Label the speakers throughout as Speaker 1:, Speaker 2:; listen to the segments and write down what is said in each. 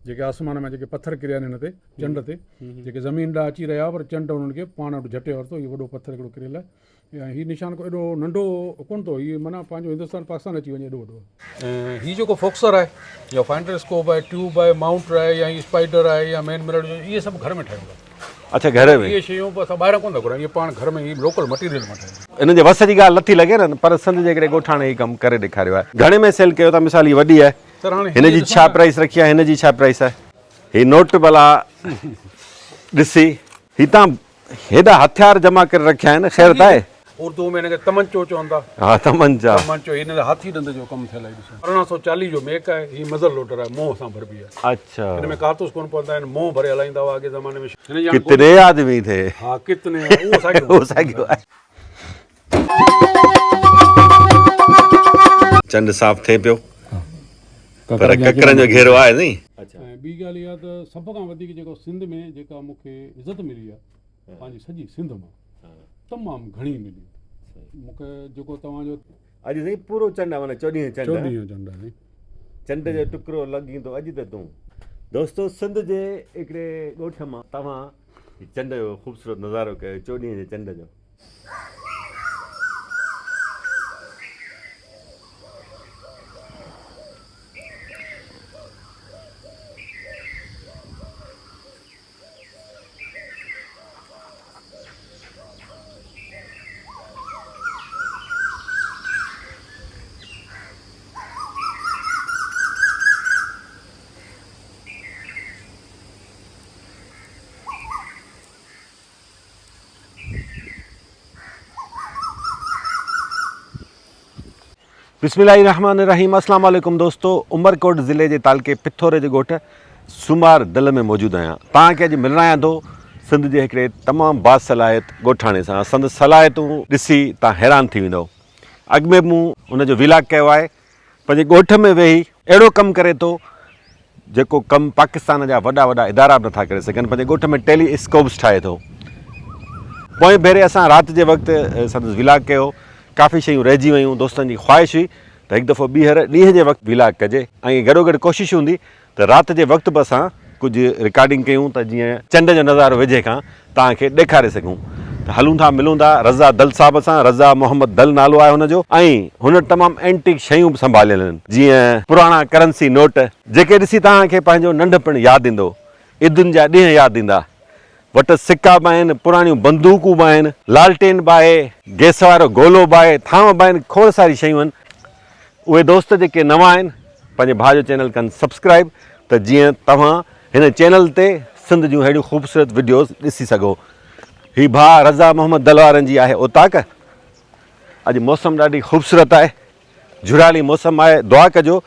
Speaker 1: जेके आसमान में जेके पत्थर किरिया आहिनि हिन ते चंड ते जेके ज़मीन ॾांहुं अची रहिया पर चंड उन्हनि खे पाण वटि झटे वरितो। इहो वॾो पत्थर हिकिड़ो किरियल आहे। हीउ निशान को एॾो नंढो कोन थो, हीउ माना पंहिंजो हिंदुस्तान पाकिस्तान अची वञे एॾो वॾो। हीउ जेको फोक्सर आहे या फाइंडर स्कोप आहे, ट्यूब आहे, माउंट आहे या स्पाइडर आहे या मेन मिरर, इहे सभु घर में ठाहियूं था।
Speaker 2: अच्छा, घर में
Speaker 1: इहे शयूं असां ॿाहिरां कोन था घुरायूं, इहे पाण घर में ही लोकल मटीरियल मां ठाहियूं।
Speaker 2: इन जे वस जी ॻाल्हि नथी लॻे न, पर सिंध जे हिकिड़े ॻोठाणे ही कमु करे ॾेखारियो आहे। घणे में सेल कयो था? मिसाल ही वॾी आहे,
Speaker 1: सर हाणे
Speaker 2: हिन जी छा प्राइस रखी आहे? हिन जी छा प्राइस आहे? ही नोट भला ॾिसी, ही तव्हां हेॾा हथियार जमा करे रखिया आहिनि। ख़ैर त आहे,
Speaker 1: उर्दू में हिनखे तमंचो चवंदा।
Speaker 2: हा, तमंचा।
Speaker 1: तमंचो हिन हाथी ॾंद जो कमु थियल आहे। 1840 जो मेक आहे। ही मज़र लोटर आहे, मोह सां भरबी आहे।
Speaker 2: अच्छा,
Speaker 1: हिन में कारतूस कोन पवंदा आहिनि, मोह भरे हलाईंदा हुआ अॻे ज़माने में।
Speaker 2: कितने आदमी थे?
Speaker 1: हा, कितने, उहो साॻियो
Speaker 2: आहे। चंड साफ़ थिए पियो, पर ककरनि जो घेरो आहे नी।
Speaker 1: अच्छा, ऐं ॿी ॻाल्हि इहा त सभ खां वधीक जेको सिंध में जेका मूंखे इज़त मिली आहे पंहिंजी सॼी सिंध मां तमामु घणी मिली। मूंखे जेको तव्हांजो
Speaker 2: अॼु साईं पूरो चंड आहे, माना 14
Speaker 1: चंड आहे।
Speaker 2: चंड जो टुकड़ो लॻी थो अॼु त तूं। दोस्तो, सिंध जे हिकिड़े ॻोठ मां तव्हां चंड जो ख़ूबसूरत नज़ारो कयो, 14 जे चंड जो। बिस्मिल्लाहिर्रहमानिर्रहीम। अस्सलाम वालेकुम दोस्तों, उमरकोट ज़िले के तालके पिथोरे के गोठ सुमार दल में मौजूद आहियां। तव्हांखे अॼु मिलण आहियां थो सिंध जे हिकिड़े तमामु बासलाहियत ॻोठाणे सां। संद सलाहियतूं ॾिसी तव्हां हैरान थी वेंदो। अॻु में मूं उनजो विलाग कयो आहे। पंहिंजे ॻोठ में वेही अहिड़ो कमु करे थो जेको कमु पाकिस्तान जा वॾा वॾा इदारा बि नथा करे सघनि। पंहिंजे ॻोठ में टेलीस्कोप्स ठाहे थो। पोइ भेरे असां राति जे वक़्तु संदसि विलाग कयो, काफ़ी शयूं रहिजी वियूं। दोस्तनि जी ख़्वाहिश हुई त हिकु दफ़ो ॿीहर ॾींहं जे वक़्तु विलाग कजे, ऐं गॾोगॾु कोशिशि हूंदी त राति जे वक़्तु बि असां कुझु रिकॉर्डिंग कयूं त जीअं चंड जो नज़ारो वेझे खां तव्हांखे ॾेखारे सघूं। त हलूं था, मिलूं था रज़ा दल साहिब सां। रज़ा मोहम्मद दल नालो आहे हुनजो, ऐं हुन तमामु एंटीक शयूं बि संभालियल आहिनि, जीअं पुराणा करंसी नोट जेके ॾिसी तव्हांखे पंहिंजो नंढपण यादि ईंदो, ईदुनि जा ॾींहं यादि ईंदा। वटि सिक्का बि आहिनि, पुराणियूं बंदूकूं बि आहिनि, लालटेन बि आहे, गैस वारो गोलो बि आहे, थांव बि आहिनि, खोड़ सारी शयूं आहिनि। उहे दोस्त जेके नवां आहिनि पंहिंजे भाउ जो चैनल कनि सब्सक्राइब, त जीअं तव्हां हिन चैनल ते सिंध जूं अहिड़ियूं ख़ूबसूरत वीडियोज़ ॾिसी सघो। हीउ भाउ रज़ा मोहम्मद दल वारनि जी आहे ओताक। अॼु मौसम ॾाढी ख़ूबसूरत आहे, झुराली मौसम आहे। दुआ कजो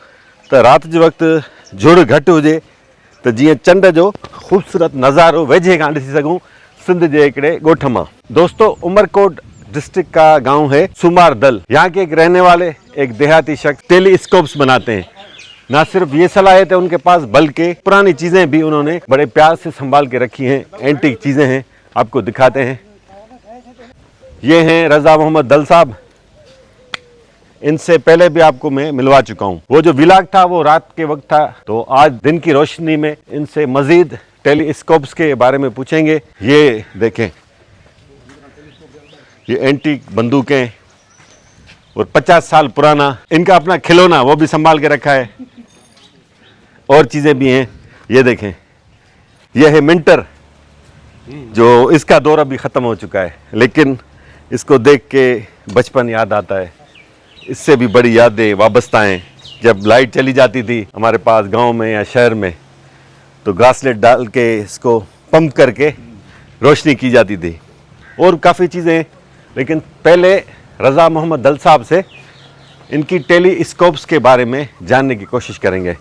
Speaker 2: त राति जे वक़्तु झुड़ घटि हुजे त जीअं चंड जो खूबसूरत नज़ारो वेझे खां ॾिसी सघूं सिंध जे हिकिड़े ॻोठ मां। दोस्तों, उमरकोट डिस्ट्रिक्ट का गांव है सुमार दल। यहाँ के एक रहने वाले एक देहाती शख्स टेलीस्कोप्स बनाते हैं। ना सिर्फ ये सलाहियत है उनके पास, बल्कि पुरानी चीज़ें भी उन्होंने बड़े प्यार से संभाल के रखी हैं। एंटीक चीज़ें हैं, आपको दिखाते हैं। ये हैं रज़ा मोहम्मद दल साहब। इनसे पहले भी आपको मैं मिलवा चुका हूँ। वो जो विलाग था वो रात के वक्त था, तो आज दिन की रोशनी में इनसे मजीद टेलीस्कोप्स के बारे में पूछेंगे। ये देखें, ये एंटीक बंदूकें और 50 साल पुराना इनका अपना खिलौना वो भी संभाल के रखा है, और चीज़ें भी हैं। ये देखें, ये है मिंटर, जो इसका दौर अभी ख़त्म हो चुका है, लेकिन इसको देख के बचपन याद आता है। इससे भी बड़ी यादें वाबस्ता हैं। जब लाइट चली जाती थी हमारे पास गांव में या शहर में, तो ग्रासलेट डाल के इसको पंप करके रोशनी की जाती थी, और काफ़ी चीज़ें। लेकिन पहले रज़ा मोहम्मद दल साहब से इनकी टेलीस्कोप्स के बारे में जानने की कोशिश करेंगे।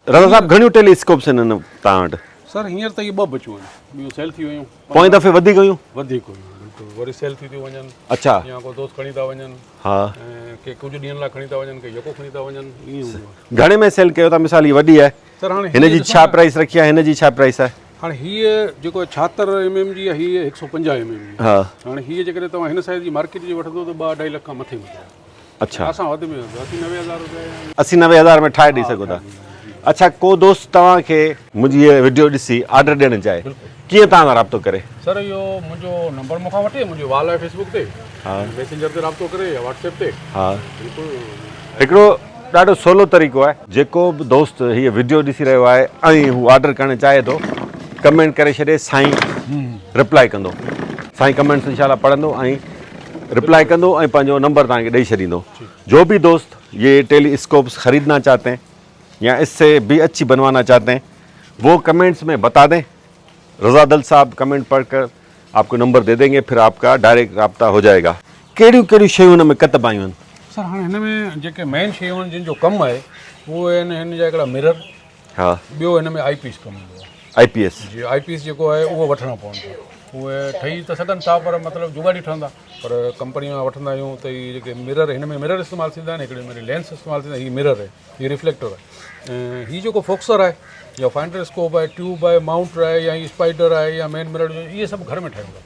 Speaker 2: रज़ा साहब, घणियूं टेलीस्कोप्स आहिनि तव्हां वटि?
Speaker 1: सर हींअर त इहे 2 बचियूं आहिनि, ॿियूं सेल थी वियूं।
Speaker 2: पोइ दफ़े वधीक हुयूं?
Speaker 1: वधीक हुयूं, बिल्कुलु। वरी सेल थी थियूं वञनि।
Speaker 2: अच्छा,
Speaker 1: या को दोस्त खणी था वञनि।
Speaker 2: हा,
Speaker 1: ऐं के कुझु ॾींहंनि लाइ खणी था वञनि, के यको खणी था वञनि, ईअं हूंदो आहे।
Speaker 2: घणे में सेल कयो था? मिसाल हीअ वॾी आहे,
Speaker 1: सर हाणे
Speaker 2: हिन जी छा प्राइस रखी आहे? हिन जी छा प्राइस आहे?
Speaker 1: हाणे हीअ जेको 76 mm जी आहे, हीअ 150 mm जी।
Speaker 2: हा,
Speaker 1: हाणे हीअ जेकॾहिं तव्हां हिन साइज़ जी मार्केट जी वठंदो त 2-2.5 लख खां मथे आहे।
Speaker 2: अच्छा,
Speaker 1: असां वधि में 80-90 हज़ार रुपया
Speaker 2: 80-90 हज़ार में ठाहे ॾेई सघो था। अच्छा, को दोस्त तव्हांखे मुंहिंजी इहा वीडियो ॾिसी ऑर्डर ॾियणु चाहे, कीअं तव्हां सां राब्तो करे?
Speaker 1: सर इहो मुंहिंजो नंबर मूंखां वठे, मुंहिंजी वाल आहे फेसबुक ते,
Speaker 2: हा
Speaker 1: मैसेंजर ते राब्तो करे या व्हाट्सएप ते।
Speaker 2: हा,
Speaker 1: बिल्कुलु
Speaker 2: हिकिड़ो ॾाढो सवलो तरीक़ो आहे, जेको बि दोस्त हीअ वीडियो ॾिसी रहियो आहे ऐं हू ऑर्डर करणु चाहे थो, कमेंट करे छॾे, साईं रिप्लाई कंदो। साईं कमेंट्स इंशाल्लाह पढ़ंदो ऐं रिप्लाई कंदो ऐं पंहिंजो नंबर तव्हांखे ॾेई छॾींदो। जो भी दोस्त ये टेलीस्कोप्स ख़रीदना चाहते हैं या इससे भी अच्छी बनवाना चाहते हैं, वो कमेंट्स में बता दें। रज़ा दल साहब कमेंट पढ़कर आपको नंबर दे देंगे, फिर आपका डायरेक्ट रब्ता हो जाएगा। कहिड़ियूं कहिड़ियूं शयूं हुन में कत पायूं आहिनि?
Speaker 1: सर हाणे हिन में जेके मेन शयूं आहिनि जिन जो कमु आहे उहे आहिनि हिन जा हिकिड़ा मिरर,
Speaker 2: हा,
Speaker 1: ॿियो हिन में आई पीस कमु ईंदो आहे।
Speaker 2: आईपीएस
Speaker 1: जी आई पीस जेको आहे उहो वठिणो पवंदो। उहे ठही त सघनि था पर मतिलबु जुगाड़ी ठहंदा, पर कंपनी मां वठंदा आहियूं त हीअ जेके मिरर हिन में मिरर इस्तेमालु थींदा आहिनि, हिकिड़े में लेंस इस्तेमालु थींदा आहिनि। हीअ मिरर आहे, हीअ रिफ्लेक्टर आहे, ऐं हीअ जेको फोक्सर आहे या फाइंडर स्कोप आहे, ट्यूब आहे, माउंट आहे या स्पाइडर आहे या मेन मिरर, इहे सभु घर में ठहंदा।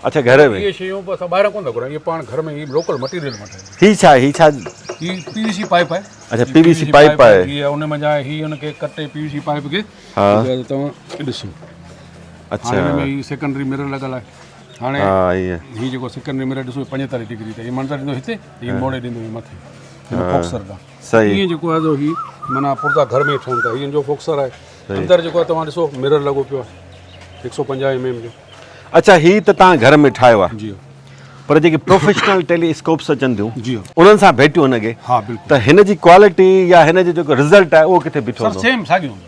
Speaker 2: अच्छा, घर में
Speaker 1: इहे शयूं बि असां ॿाहिरां कोन था घुरायूं, इहे पाण घर में ही लोकल मटीरियल मां ठाहींदा।
Speaker 2: ही छा आहे? ही छा?
Speaker 1: ही पीवीसी पाइप आहे।
Speaker 2: अच्छा, पीवीसी पाइप आहे।
Speaker 1: हीअ उन में जा ही हुनखे कटे पीवीसी पाइप खे
Speaker 2: हा,
Speaker 1: तव्हां ॾिसो।
Speaker 2: अच्छा,
Speaker 1: हिन में ही सेकेंडरी मिरर लॻल आहे। हाणे
Speaker 2: हा, ईअं
Speaker 1: ही जेको सेकेंडरी मिरर ॾिसो 45 डिग्री ते, हीअ मंज़र ॾींदो हिते, हीअ मोड़े ॾींदो हीअ मथे, हिन फोक्सर खां।
Speaker 2: सही।
Speaker 1: ईअं जेको आहे ही माना पुरता घर में ठहनि था। हीअ जो फोक्सर आहे, अंदरि जेको आहे तव्हां ॾिसो मिरर लॻो पियो आहे 150 mm जो।
Speaker 2: अच्छा, ही त तव्हां घर में ठाहियो आहे,
Speaker 1: जी
Speaker 2: पर जेके प्रोफेशनल टेलीस्कोप्स अचनि थियूं
Speaker 1: जी
Speaker 2: उन्हनि सां भेटियूं हुनखे,
Speaker 1: हा बिल्कुलु।
Speaker 2: त हिन जी क्वालिटी या हिन जो जेको रिज़ल्ट आहे उहो किथे बीठो
Speaker 1: सर
Speaker 2: हूंदो?
Speaker 1: सेम साॻियो हूंदो।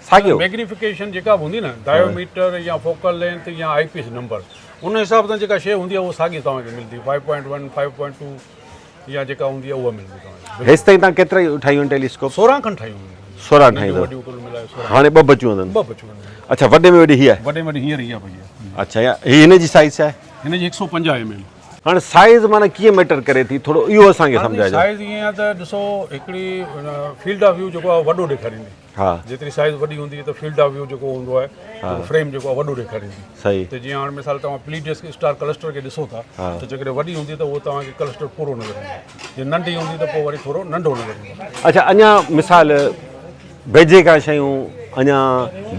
Speaker 2: साॻियो?
Speaker 1: मैग्नीफिकेशन जेका बि हूंदी न, डायोमीटर या फोकल लेंथ या आई पीस नंबर, उन हिसाब सां जेका शइ हूंदी आहे उहा साॻी तव्हांखे मिलंदी। 5.1 5.2 या जेका हूंदी आहे उहा मिलंदी तव्हांखे।
Speaker 2: हेसि ताईं तव्हां केतिरा ठाहियूं आहिनि टेलीस्कोप?
Speaker 1: 16 खनि ठाहियूं आहिनि।
Speaker 2: 16 ठाहींदव?
Speaker 1: वॾियूं कुल मिलाए 16।
Speaker 2: हाणे ॿ बचियूं अथनि?
Speaker 1: 2 बचियूं आहिनि।
Speaker 2: अच्छा, वॾे में वॾी हीअ आहे?
Speaker 1: वॾे में हींअर इहा पई आहे।
Speaker 2: अच्छा, या ही हिन जी साइज़ छा आहे?
Speaker 1: हिन जी 150 mm।
Speaker 2: हाणे साइज़ माना कीअं मैटर करे थी, थोरो इहो असांखे सम्झाइजो।
Speaker 1: साइज़ ईअं आहे त ॾिसो, हिकिड़ी फील्ड ऑफ व्यू जेको आहे वॾो ॾेखारींदी।
Speaker 2: हा,
Speaker 1: जेतिरी साइज़ वॾी हूंदी त फील्ड ऑफ व्यू जेको हूंदो आहे फ्रेम जेको आहे वॾो ॾेखारींदी।
Speaker 2: सही।
Speaker 1: त जीअं हाणे मिसाल तव्हां प्लीडियस स्टार क्लस्टर खे ॾिसो था त जेकॾहिं वॾी हूंदी त उहो तव्हांखे क्लस्टर पूरो नज़र ईंदो, जे नंढी हूंदी त पोइ वरी थोरो नंढो नज़र ईंदो।
Speaker 2: अच्छा, अञा मिसाल भेजे खां शयूं अञा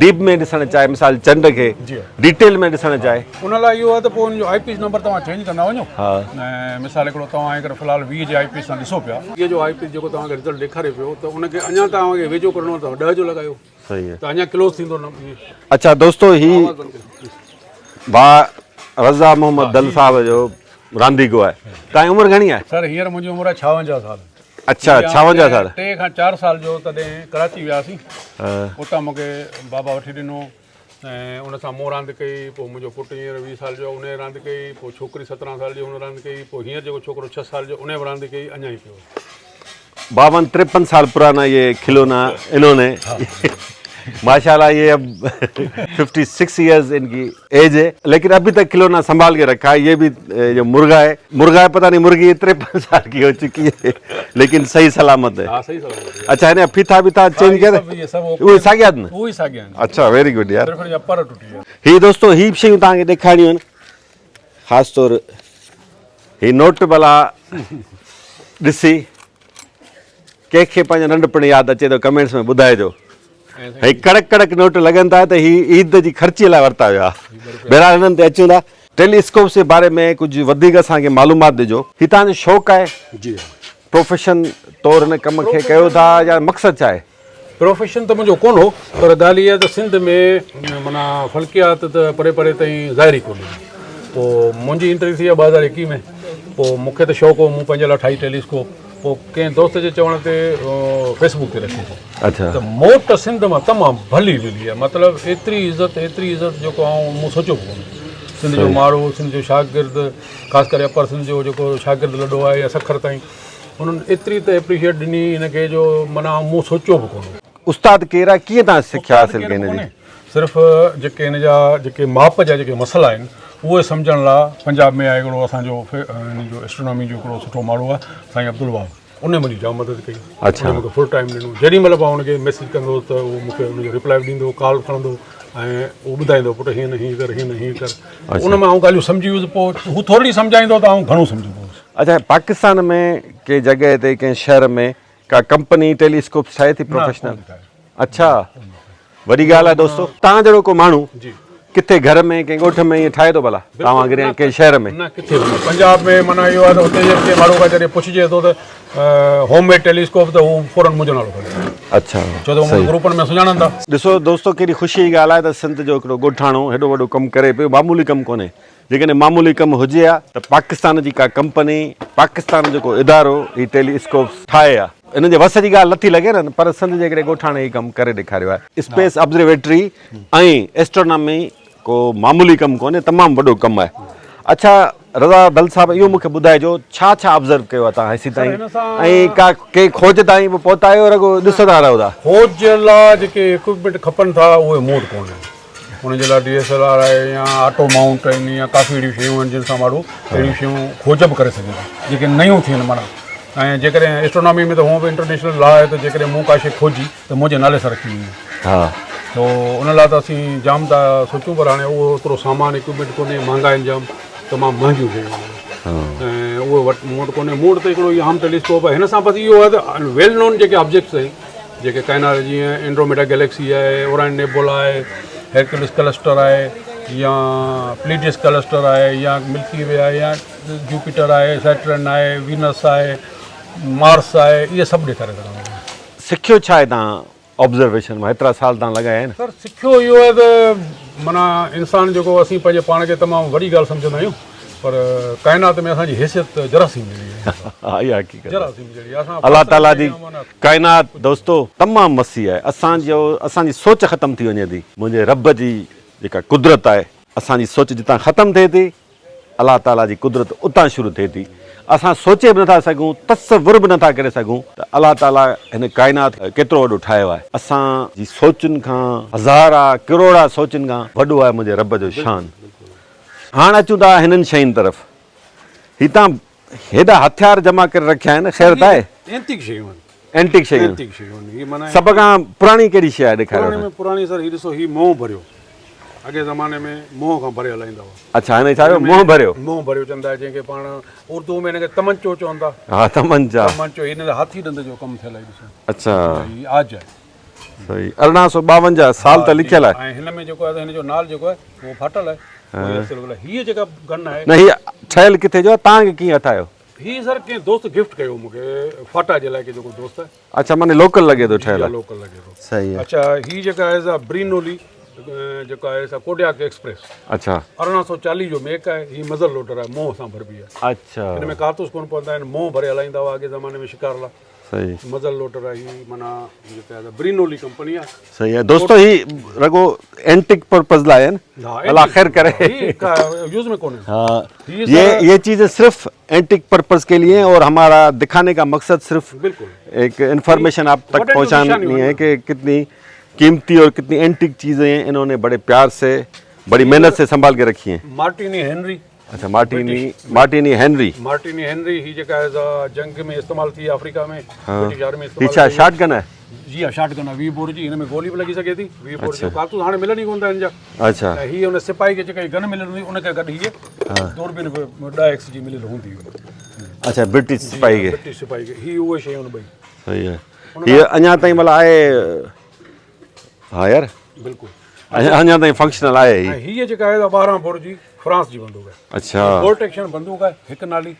Speaker 2: डीप में ॾिसणु चाहे, मिसाल चंड खे
Speaker 1: जी
Speaker 2: डिटेल में ॾिसणु चाहे,
Speaker 1: उन लाइ इहो आहे त पोइ हुनजो आई पीस नंबर तव्हां चेंज कंदा वञो।
Speaker 2: हा,
Speaker 1: ऐं मिसाल हिकिड़ो तव्हां हिकिड़ो फ़िलहालु 20 जे आई पीस सां ॾिसो पिया, इहो जो आई पीस जेको तव्हांखे रिज़ल्ट ॾेखारे पियो त उनखे अञा तव्हांखे वेझो करिणो अथव 10 जो लॻायो
Speaker 2: सही है।
Speaker 1: त अञा क्लोज़ थींदो न।
Speaker 2: अच्छा दोस्तों, ही भा रज़ा मोहम्मद दल साहब जो रांदीगो आहे। तव्हांजी उमिरि घणी आहे?
Speaker 1: सर हींअर मुंहिंजी उमिरि आहे 56 साल।
Speaker 2: अच्छा, 56 साल।
Speaker 1: 3 खां 4 साल जो तॾहिं कराची वियासीं, उतां मूंखे बाबा वठी ॾिनो ऐं उन सां मूं रांदि कई। पोइ मुंहिंजो पुटु हींअर 20 साल जो, उन रांदि कई। पोइ छोकिरी 17 साल जी, उन रांदि कई। पोइ हींअर जेको छोकिरो 6 साल जो, उन बि रांदि कई, अञा ई पियो।
Speaker 2: 52-53 साल पुराना ये खिलौना इन्होंने माशाल्लाह, ये अब 56 ईयर्स इनकी एज है, लेकिन अभी तक खिलौना संभाल के रखा है। ये भी जो मुर्गा है पता नहीं मुर्गी 53 साल की हो चुकी है, लेकिन सही सलामत है।
Speaker 1: हाँ, सही सलामत है।
Speaker 2: अच्छा, इन्हें फीता चेंज किया
Speaker 1: वही साॻिया आहिनि।
Speaker 2: अच्छा, वेरी गुड यार।
Speaker 1: सिर्फ़ हिन जा पर टुटी आहे।
Speaker 2: ही दोस्तों, ही शयूं तव्हांखे ॾेखारियूं आहिनि, ख़ासि तौर ही नोट भला ॾिसी कंहिंखे पंहिंजो नंढपण यादि अचे थो कमेंट्स में ॿुधाइजो। ही कड़क कड़क नोट लॻनि था त ही ईद जी ख़र्ची लाइ वरिता विया। बहरहाल हिननि ते अचूं था। टेलीस्कोप जे बारे में कुझु वधीक असांखे मालूमात ॾिजो। ही तव्हांजो शौक़ु आहे?
Speaker 1: जी।
Speaker 2: प्रोफेशन तौरु हिन कम खे कयो था या मक़सदु छा आहे?
Speaker 1: प्रोफेशन त मुंहिंजो कोन हो, पर ॻाल्हि इहा त सिंध में माना फ़ल्कियात त परे परे ताईं ज़ाहिर ई कोन्हे। पोइ मुंहिंजी एंट्री थी आहे 2021 में। पोइ मूंखे त शौक़ु हो, मूं पंहिंजे लाइ ठाही टेलीस्कोप। पोइ कंहिं दोस्त जे चवण ते फेसबुक ते रखी।
Speaker 2: अच्छा,
Speaker 1: त मोट सिंध मां तमामु भली मिली आहे, मतिलबु एतिरी इज़त जेको मूं सोचियो कोन। सिंध जो माण्हू, सिंध जो शागिर्द, ख़ासि करे अपर सिंध जो जेको शागिर्द लॾो आहे या सखर ताईं, उन्हनि एतिरी त एप्रिशिएट ॾिनी हिनखे जो माना मूं सोचियो बि कोन।
Speaker 2: उस्ताद केरु आहे? कीअं तव्हां सिखिया हासिलु कई हिन जी?
Speaker 1: सिर्फ़ु जेके हिन जा जेके माप जा जेके मसइला आहिनि उहे सम्झण लाइ पंजाब में आहे हिकिड़ो असांजो हिन जो एस्ट्रोनॉमी जो हिकिड़ो सुठो माण्हू आहे, साईं अब्दुल वहाब। उन मुंहिंजी जाम मदद कई।
Speaker 2: अच्छा,
Speaker 1: मूंखे फुल टाइम ॾिनो। जेॾी महिल मां हुनखे मैसेज कंदो त उहो मूंखे हुनजो रिप्लाई बि ॾींदो, कॉल खणंदो ऐं उहो ॿुधाईंदो, पुटु हीअं न हीअं कर, हीअं न हीअं कर। उन में आउं ॻाल्हियूं सम्झी वियुसि। पोइ हू थोरी सम्झाईंदो त आउं घणो सम्झी पियुसि।
Speaker 2: अच्छा, पाकिस्तान में कंहिं जॻह ते कंहिं शहर में का कंपनी टेलीस्कोप ठाहे थी प्रोफेशनल? अच्छा, वॾी ॻाल्हि आहे दोस्तो। तव्हां जहिड़ो को माण्हू
Speaker 1: जी
Speaker 2: किथे घर में कंहिं ॻोठ में ईअं ठाहे थो भला तव्हां वांगुरु या कंहिं शहर में?
Speaker 1: न किथे बि न। पंजाब में माना इहो आहे त हुते जे माण्हू खां जॾहिं पुछिजे थो त होममेड टेलीस्कोप त हू फौरन मुंहिंजो नालो खणे
Speaker 2: अच्छा,
Speaker 1: छो त मूंखे ग्रुपनि में सुञाणनि था।
Speaker 2: ॾिसो दोस्तो, केॾी ख़ुशी जी ॻाल्हि आहे त संत जो हिकिड़ो ॻोठाणो हेॾो वॾो कमु करे पियो। मामूली कमु कोन्हे। जेकॾहिं मामूली कमु हुजे हा त पाकिस्तान जी का कंपनी, पाकिस्तान जो को इदारो ही टेलीस्कोप ठाहे आहे। इन जे वस जी ॻाल्हि नथी लॻे न, पर संत जे हिकिड़े ॻोठाणे ही कमु करे ॾेखारियो आहे। स्पेस ऑब्जर्वेटरी ऐं एस्ट्रोनॉमी को मामूली कमु कोन्हे, तमामु वॾो कमु आहे। अच्छा रज़ा दल साहिबु, इहो मूंखे ॿुधाइजो छा छा ऑब्ज़र्व कयो आहे तव्हां हेसि ताईं, ऐं का कंहिं खोज ताईं बि पहुता आहियो, रुॻो ॾिसंदा रहो था?
Speaker 1: खोज जे लाइ जेके इक्विपमेंट खपनि था उहे मूं वटि कोन्हे। हुनजे लाइ DSLR आहे या ऑटो माउंट आहिनि या काफ़ी अहिड़ियूं शयूं आहिनि जिन सां माण्हू अहिड़ियूं शयूं खोज बि करे सघे थो जेके नयूं थियनि माना। ऐं जेकॾहिं एस्ट्रोनॉमी में त हूअं बि इंटरनेशनल लॉ आहे त जेकॾहिं मूं का शइ खोजी त मुंहिंजे नाले सां रखी वेंदी।
Speaker 2: हा,
Speaker 1: तो उन लाइ त असीं जाम था सोचूं, पर हाणे उहो ओतिरो सामान इक्विपमेंट कोन्हे, महांगा आहिनि जाम, तमामु महांगियूं शयूं आहिनि ऐं उहे वटि मूं वटि कोन्हे। मूं वटि त हिकिड़ो इहो आम टेलीस्कोप आहे। हिन सां बसि इहो आहे त वेल नोन जेके ऑब्जेक्ट्स आहिनि जेके काइनात जीअं एंड्रोमेडा गैलेक्सी आहे, ओराइन नेबुला आहे, हेरक्यूलिस क्लस्टर आहे या प्लीजियस क्लस्टर आहे या मिल्की वे आहे या जुपिटर आहे, सैटर्न आहे, वीनस आहे, मार्स आहे, इहे सभु ॾेखारे सघंदा।
Speaker 2: सिखियो छा आहे तव्हां ऑब्ज़र्वेशन में? हेतिरा साल तव्हां लॻाया आहिनि।
Speaker 1: सर सिखियो इहो आहे त माना इंसान जेको असीं पंहिंजे पाण खे तमामु वॾी ॻाल्हि सम्झंदा आहियूं, पर काइनात में असांजी हैसियत जरासीम मिली आहे।
Speaker 2: हा, इहा हक़ीक़त।
Speaker 1: जरासीम जहिड़ी असां
Speaker 2: अलाह ताला जी काइनात दोस्तो तमामु वसी आहे। असांजी सोच ख़तमु थी वञे थी। मुंहिंजे रब जी जेका कुदरत आहे, असांजी सोच जितां ख़तमु थिए थी, अलाह ताला जी कुदरत उतां शुरू थिए थी। असां सोचे बि नथा सघूं, तसवुर बि नथा करे सघूं त अलाह ताला हिन काइनात केतिरो वॾो ठाहियो आहे। असांजी सोचुनि खां, हज़ारा किरोड़ा सोचुनि खां वॾो आहे मुंहिंजे रब जो शान। हाणे अचूं था हिननि शयुनि तरफ़। हितां हेॾा हथियार जमा करे रखिया आहिनि, ख़ैर त आहे
Speaker 1: एंटीक शयूं आहिनि।
Speaker 2: एंटीक शयूं।
Speaker 1: एंटीक शयूं आहिनि। हीअ माना
Speaker 2: सभ खां पुराणी कहिड़ी शइ आहे ॾेखारियो?
Speaker 1: पुराणे में पुराणी सर हीअ ॾिसो, हीअ मोह भरियो। अॻे ज़माने में मोह खां भरियल हलाईंदा हुआ।
Speaker 2: अच्छा, हिन छा मोह भरियो?
Speaker 1: मोह भरियो चवंदा आहे, जंहिंखे पाण उर्दू में हिनखे तमंचो चवंदा।
Speaker 2: हा, तमंचा।
Speaker 1: तमंचो हिन हाथी ॾंद जो कमु थियल आहे। ॾिसो,
Speaker 2: अच्छा,
Speaker 1: हीअ आज आहे।
Speaker 2: सही। 1852 साल त लिखियल आहे।
Speaker 1: ऐं हिन में जेको आहे हिन जो नाल जेको आहे उहो फाटल आहे। हीअ जेका गन आहे
Speaker 2: न, हीअ ठहियल किथे जो आहे? तव्हांखे कीअं ठाहियो?
Speaker 1: हीअ सर कंहिं दोस्त गिफ्ट कयो मूंखे, फाटा जे लाइ जेको दोस्त आहे।
Speaker 2: अच्छा, माने लोकल लॻे थो ठहियल आहे।
Speaker 1: लोकल लॻे थो।
Speaker 2: सही आहे।
Speaker 1: अच्छा, हीअ जेका आहे ब्रीनोली जेका आहे कोडियाक एक्सप्रेस।
Speaker 2: अच्छा,
Speaker 1: 1840 जो मेक आहे। हीअ मज़ल लोटर आहे, मोह सां भरबी आहे।
Speaker 2: अच्छा,
Speaker 1: हिन में कारतूस कोन पवंदा आहिनि, मोह भरे हलाईंदा हुआ अॻे ज़माने में शिकार लाइ।
Speaker 2: सही।
Speaker 1: मज़ल लोटर आहे हीअ, माना जेका आहे ब्रीनोली कंपनी आहे।
Speaker 2: सही है दोस्तों, ही रगो एंटिक पर्पस लाए है ना, अल्लाह खैर करे।
Speaker 1: यूज में कौन है।
Speaker 2: हाँ, ये चीज़ें सिर्फ एंटिक पर्पस के लिए हैं और हमारा दिखाने का मकसद सिर्फ
Speaker 1: बिल्कुल
Speaker 2: एक इन्फॉर्मेशन आप तक पहुंचानी है कि कितनी कीमती और कितनी एंटिक चीज़ें इन्होंने बड़े प्यार से, बड़ी मेहनत से संभाल के रखी हैं।
Speaker 1: Martini Henry.
Speaker 2: अच्छा, मार्टिनी हेनरी
Speaker 1: ही जेका है जंग में इस्तेमाल थी अफ्रीका में, ब्रिटिश आर्मी इस्तेमाल।
Speaker 2: पीछा शॉट गन है।
Speaker 1: जी हाँ, शॉट गन है 20 बोर जी। इनमें गोली भी लगी सके थी। 20 बोर जो कारतूस हाने मिलन ही कोन था इन जा।
Speaker 2: अच्छा,
Speaker 1: ही उन सिपाही के जेका गन मिलन हुई उनके गड ही दूरबीन 10x जी मिलियल हुंदी।
Speaker 2: अच्छा, ब्रिटिश सिपाही
Speaker 1: के ही उहे शे उन भाई।
Speaker 2: सही है। ये अञा ताईं मतलब आए। हाँ यार,
Speaker 1: बिल्कुल
Speaker 2: अञा ताईं फंक्शनल आहे ही।
Speaker 1: हीअ जेका आहे 12 बोर जी फ्रांस जी बंदूक है।
Speaker 2: अच्छा,
Speaker 1: बोल्ट एक्शन बंदूक है, हिक नाली।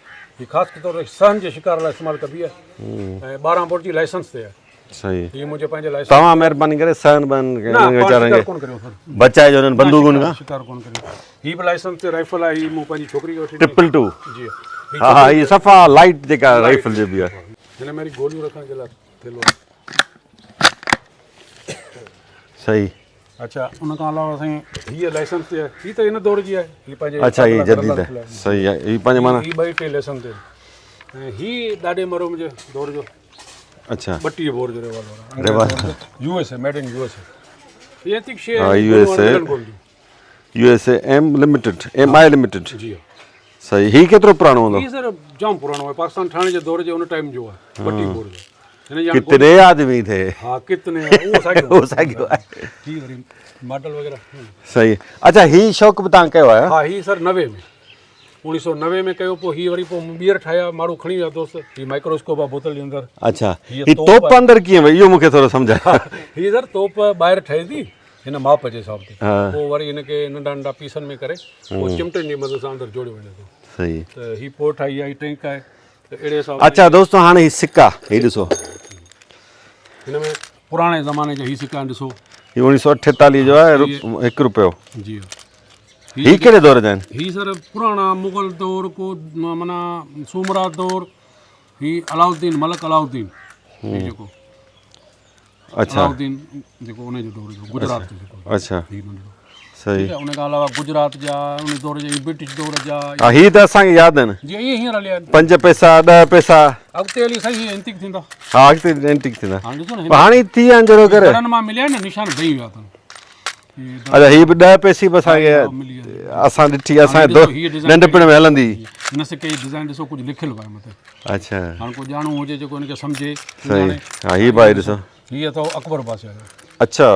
Speaker 1: ये खास तौर पे सहन जे शिकार लाइ इस्तेमाल कबी है। 12 बोर जी लाइसेंस ते है।
Speaker 2: सही।
Speaker 1: ये मुझे पंहिंजे लाइसेंस
Speaker 2: तव्हां महिरबानी करे सहन बन
Speaker 1: शिकार कोन करियो सर।
Speaker 2: बचाए जो उन्हनि बंदूकुनि खां
Speaker 1: शिकार कोन करियो। ही भी लाइसेंस ते राइफल आहे। ही मूं पंहिंजी छोकिरी खे वठी
Speaker 2: 222।
Speaker 1: जी
Speaker 2: हाँ हाँ, ये सफ़ा लाइट जेका राइफल जो भी आहे।
Speaker 1: हिन मेरी गोलियूं रखण जे लाइ थेलो।
Speaker 2: सही।
Speaker 1: अच्छा, उन खां अलावा साईं हीअ लाइसेंस ते आहे। ही त हिन दौर जी आहे। ही पंहिंजे
Speaker 2: अच्छा, ये जदीद है। सही है। ये पंहिंजे माना
Speaker 1: ही ॿई टे लाइसेंस ते। ऐं ही ॾाढे मरोम जे दौर जो।
Speaker 2: अच्छा,
Speaker 1: 32 बोर जो revolver. USA, made in USA. ये एंटीक शे।
Speaker 2: हाँ, USA M limited, MI limited.
Speaker 1: जी।
Speaker 2: सही। ही केतिरो पुराणो हूंदो?
Speaker 1: ही सर जाम पुराणो है। पाकिस्तान ठाणे जे दौर जे उन टाइम जो आहे। 32 बोर जो।
Speaker 2: कितने आदमी थे?
Speaker 1: हाँ, कितने वो सागियो
Speaker 2: आहे।
Speaker 1: ही मॉडल वगैरह।
Speaker 2: सही। अच्छा, ही शौक़ भी तव्हां कयो आहे?
Speaker 1: हाँ, ही सर 90 में। 1990 में कयो, पोइ हीअ वरी पोइ ॿीहर ठाहिया, माण्हू खणी विया दोस्त, हीअ माइक्रोस्कोप आहे बोतल जे अंदरि।
Speaker 2: अच्छा,
Speaker 1: हीअ
Speaker 2: ही
Speaker 1: तोप
Speaker 2: तोप अंदरि कीअं भई, इहो मूंखे थोरो सम्झाए।
Speaker 1: हीअ सर तोप ॿाहिरि ठहे थी हिन माप जे हिसाब ते,
Speaker 2: हा।
Speaker 1: पोइ वरी हिनखे नंढा नंढा पीसनि में करे पोइ चिमटनि जी मदद सां अंदरि जोड़ियो वञे थो।
Speaker 2: सही।
Speaker 1: त हीअ पोइ ठाही आहे, हीअ टैंक आहे, त अहिड़े हिसाब
Speaker 2: अच्छा दोस्तों, हाणे ही सिक्का ही ॾिसो,
Speaker 1: हिन में पुराणे ज़माने जा हीअ सिक्का आहिनि, ॾिसो
Speaker 2: ही 1948 जो आहे, 1 रुपयो।
Speaker 1: जी
Speaker 2: ही कहिड़े दौर जा आहिनि?
Speaker 1: हीअ सर पुराणा मुग़ल दौर को माना सूमरात दौर, हीअ अलाउद्दीन मलक अलाउद्दीन हीअ जेको
Speaker 2: अच्छा
Speaker 1: अलाउद्दीन जेको उन जो दौर जो गुजरात जो जेको
Speaker 2: अच्छा
Speaker 1: हीअ नंढिड़ो,
Speaker 2: सही।
Speaker 1: ठीक आहे। उन खां अलावा गुजरात जा उन दौर जा ब्रिटिश दौर जा,
Speaker 2: हा, ही त असांखे यादि आहिनि,
Speaker 1: जीअं इहे हींअर हलिया आहिनि।
Speaker 2: 5 पैसा 10 पैसा।
Speaker 1: अॻिते हली साईं हीअ एंटीक थींदा।
Speaker 2: हा, अॻिते एंटीक थींदा,
Speaker 1: हाणे ॾिसो न
Speaker 2: पर हाणे थी विया आहिनि जहिड़ो करे।
Speaker 1: घरनि मां मिलिया आहिनि न, निशान ॾेई विया अथनि।
Speaker 2: अच्छा, ही बि 10 पैसे बि असांखे
Speaker 1: मिली विया।
Speaker 2: असां ॾिठी, असांजे नंढपण में हलंदी।
Speaker 1: हिन सिके जी डिज़ाइन ॾिसो, कुझु लिखियलु आहे मथे।
Speaker 2: अच्छा,
Speaker 1: हाणे को ॼाणू हुजे जेको हिनखे सम्झे।
Speaker 2: सही। हा, ही भाई ॾिसो,
Speaker 1: हीअ अथव अकबर पासे वारो।
Speaker 2: अच्छा,